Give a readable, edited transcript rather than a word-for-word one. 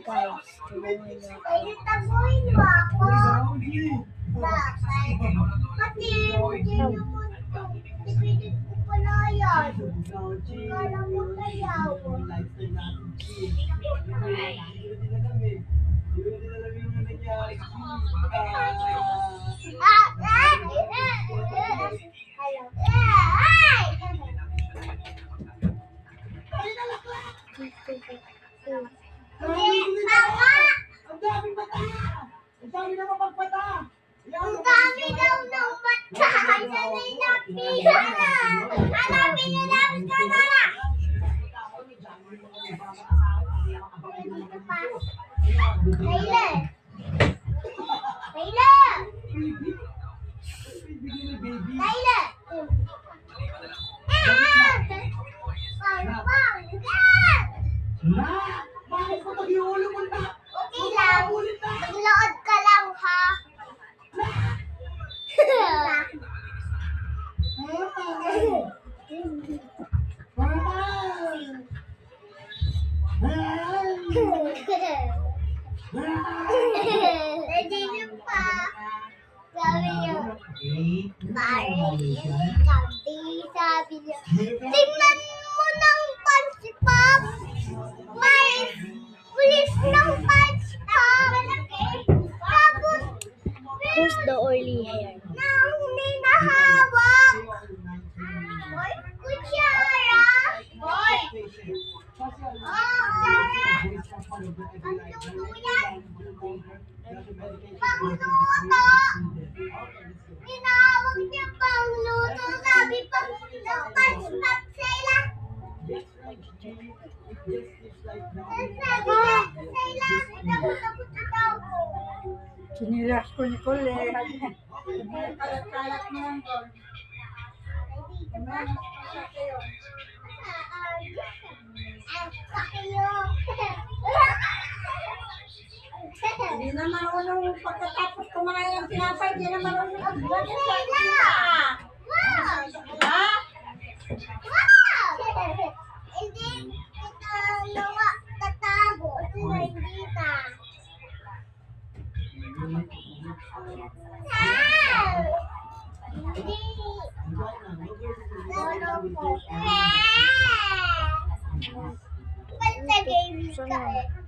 Guys, tulungan niyo ako. Taguin mo ako. Bakit? Kasi hindi naman ito. Tipidin ko pala yan. Kala mo kayaw. Ang dami mata! Ang dami na mapagpata! Ang dami daw ng mata! Sanay na pila na! Hanapin niyo lang ka na lang! Dito pa. Kayla! Kayla! Kayla! Na! Bakit mo pag-iulo mo na? Okay lang. Maglood ka lang, ha? Ready na pa. Sabi niyo, sabi niyo, tingnan mo ng punch-pop. May pulis ng punch-pop. Tapos, Who's the oily hair? na hindi nahawak. Boy, kutsara. Boy. Ang luto yan. Pangluto. Tinawag niya pangluto. Sabi pang ng punch-pop sila. Sabi niya sila. Takot daw. Sinilas ko ni Cole. Kalat-kalat mo yan, Cole. Hindi na marunong pagkatapos kumain ng tinapay, hindi na marunong magbuhat sa kanila. Ha? Hindi kita nawa tatago. Sila hindi na. Hindi. Pag sa games ka eh.